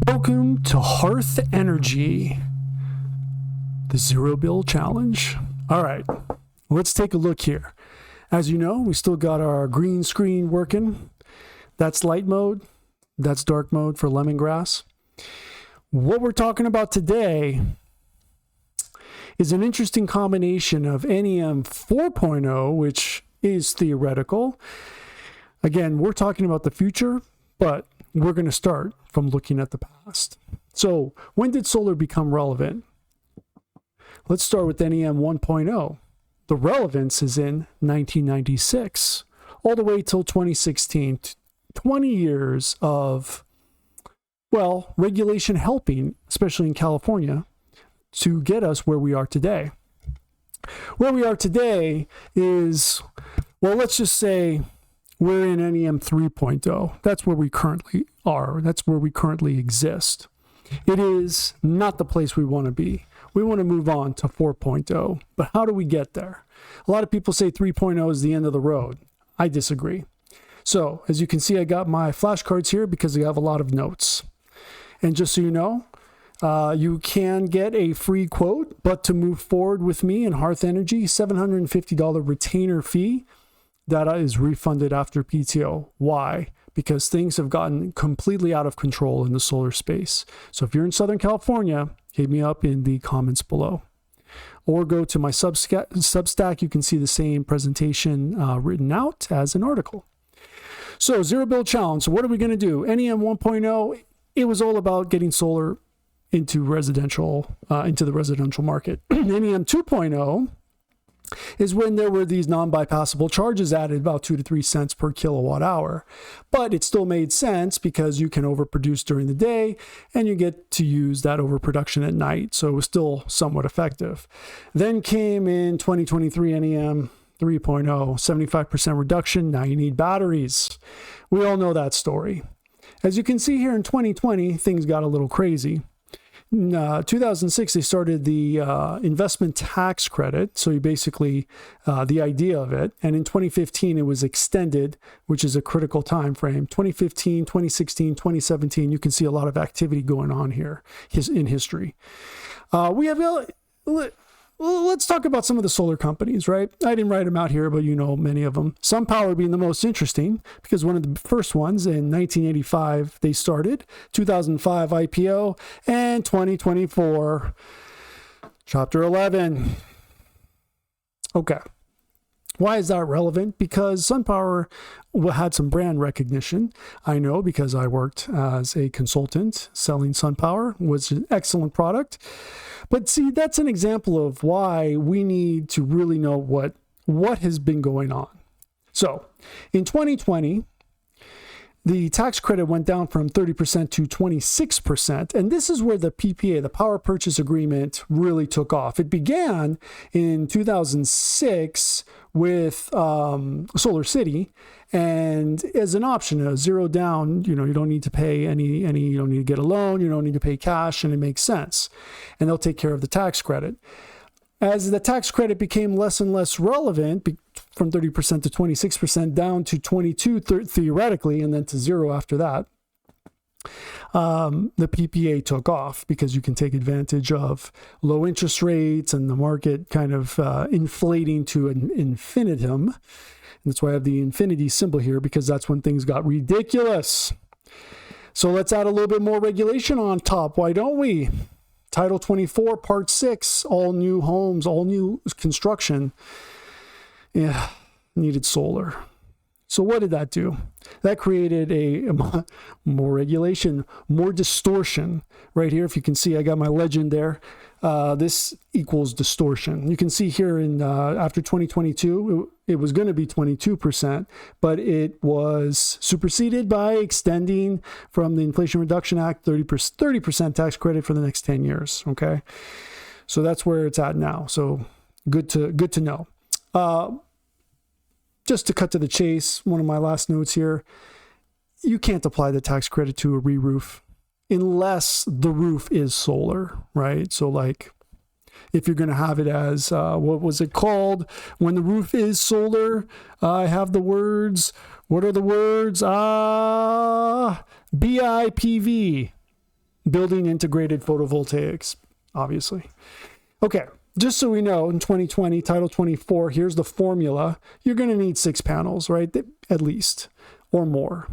Welcome to Hearth Energy, the Zero Bill Challenge. All right, let's take a look here. As you know, we still got our green screen working. That's light mode. That's dark mode for lemongrass. What we're talking about today is an interesting combination of NEM 4.0, which is theoretical. Again, we're talking about the future, but we're going to start from looking at the past. So when did solar become relevant? Let's start with NEM 1.0. The relevance is in 1996, all the way till 2016. 20 years of, well, regulation helping, especially in California, to get us where we are today. Where we are today is, well, let's just say we're in NEM 3.0. That's where we currently are. That's where we currently exist. It is not the place we want to be. We want to move on to 4.0. But how do we get there? A lot of people say 3.0 is the end of the road. I disagree. So, as you can see, I got my flashcards here because I have a lot of notes. And just so you know, you can get a free quote, but to move forward with me in Hearth Energy, $750 retainer fee. That is refunded after PTO. Why? Because things have gotten completely out of control in the solar space. So if you're in Southern California, hit me up in the comments below. Or go to my Substack. You can see the same presentation written out as an article. So Zero Bill Challenge. So what are we going to do? NEM 1.0, it was all about getting solar into the residential market. NEM 2.0 is when there were these non-bypassable charges added, about 2 to 3 cents per kilowatt hour. But it still made sense because you can overproduce during the day and you get to use that overproduction at night. So it was still somewhat effective. Then came in 2023 NEM 3.0, 75% reduction. Now you need batteries. We all know that story. As you can see here in 2020, things got a little crazy. In 2006, they started the investment tax credit. So you basically, the idea of it. And in 2015, it was extended, which is a critical time frame. 2015, 2016, 2017, you can see a lot of activity going on here in history. Let's talk about some of the solar companies, right? I didn't write them out here, but you know many of them. SunPower being the most interesting because one of the first ones in 1985 they started, 2005 IPO, and 2024 Chapter 11. Okay. Why is that relevant? Because SunPower had some brand recognition. I know because I worked as a consultant selling SunPower, was an excellent product. But see, that's an example of why we need to really know what has been going on. So in 2020, the tax credit went down from 30% to 26%. And this is where the PPA, the power purchase agreement, really took off. It began in 2006 with SolarCity. And as an option, a zero down, you don't need to pay any, you don't need to get a loan, you don't need to pay cash, and it makes sense. And they'll take care of the tax credit. As the tax credit became less and less relevant, from 30% to 26%, down to 22% theoretically, and then to zero after that, the PPA took off because you can take advantage of low interest rates and the market kind of inflating to an infinitum. And that's why I have the infinity symbol here, because that's when things got ridiculous. So let's add a little bit more regulation on top. Why don't we? Title 24, Part 6, all new homes, all new construction, needed solar. So what did that do? That created more regulation, more distortion. Right here, if you can see, I got my legend there. This equals distortion. You can see here in after 2022, it was going to be 22%, but it was superseded by extending from the Inflation Reduction Act 30% tax credit for the next 10 years. Okay, so that's where it's at now. So good to know. Just to cut to the chase, one of my last notes here, you can't apply the tax credit to a re-roof unless the roof is solar, right? So like if you're going to have it as, what was it called? When the roof is solar, I have the words. What are the words? BIPV. building integrated photovoltaics, obviously. Okay, just so we know, in 2020, Title 24, here's the formula. You're going to need 6 panels, right? At least, or more.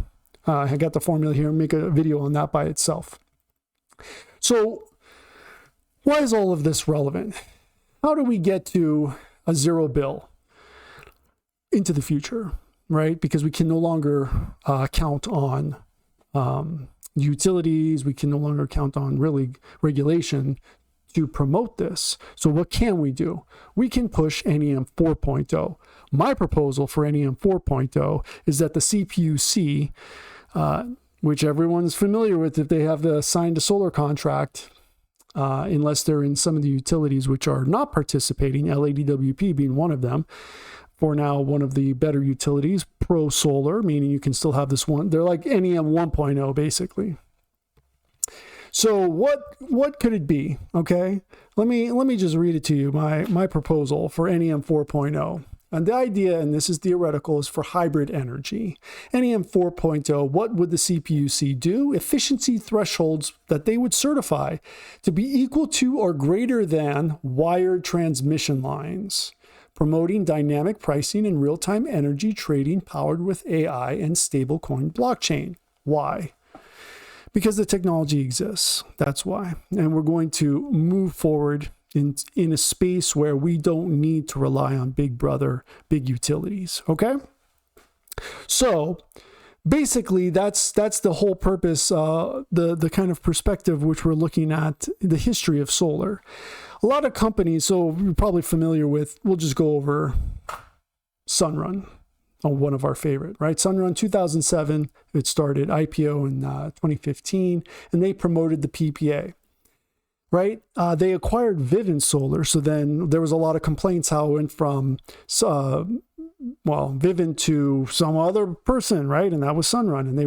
I got the formula here, make a video on that by itself. So why is all of this relevant? How do we get to a zero bill into the future, right? Because we can no longer count on utilities. We can no longer count on really regulation to promote this. So what can we do? We can push NEM 4.0. My proposal for NEM 4.0 is that the CPUC, which everyone's familiar with if they have signed a solar contract, unless they're in some of the utilities which are not participating, LADWP being one of them, for now one of the better utilities, pro solar, meaning you can still have this one. They're like NEM 1.0 basically. So what could it be? Okay, let me just read it to you. My proposal for NEM 4.0. And the idea, and this is theoretical, is for hybrid energy. NEM 4.0, what would the CPUC do? Efficiency thresholds that they would certify to be equal to or greater than wired transmission lines, promoting dynamic pricing and real-time energy trading powered with AI and stablecoin blockchain. Why? Because the technology exists. That's why. And we're going to move forward in a space where we don't need to rely on big brother, big utilities. Okay? So basically that's the whole purpose, the kind of perspective which we're looking at the history of solar. A lot of companies, so you're probably familiar with, we'll just go over Sunrun. One of our favorite, right? Sunrun 2007, it started IPO in 2015, and they promoted the PPA, right? They acquired Vivint Solar, so then there was a lot of complaints how it went from, Vivint to some other person, right? And that was Sunrun, and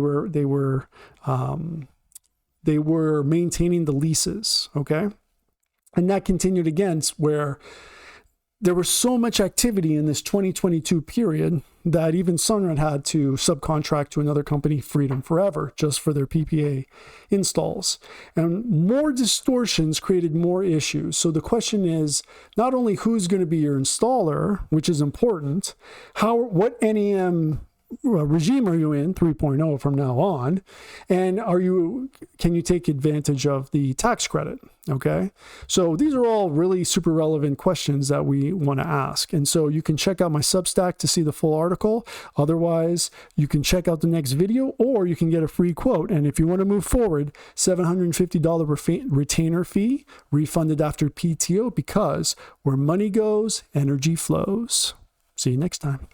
they were maintaining the leases, okay? And that continued again, where there was so much activity in this 2022 period that even Sunrun had to subcontract to another company, Freedom Forever, just for their PPA installs. And more distortions created more issues. So the question is not only who's going to be your installer, which is important, what NEM regime are you in, 3.0 from now on, and can you take advantage of the tax credit? Okay, so these are all really super relevant questions that we want to ask. And so you can check out my Substack to see the full article. Otherwise, you can check out the next video, or you can get a free quote. And if you want to move forward, $750 retainer fee refunded after PTO, because where money goes, energy flows. See you next time.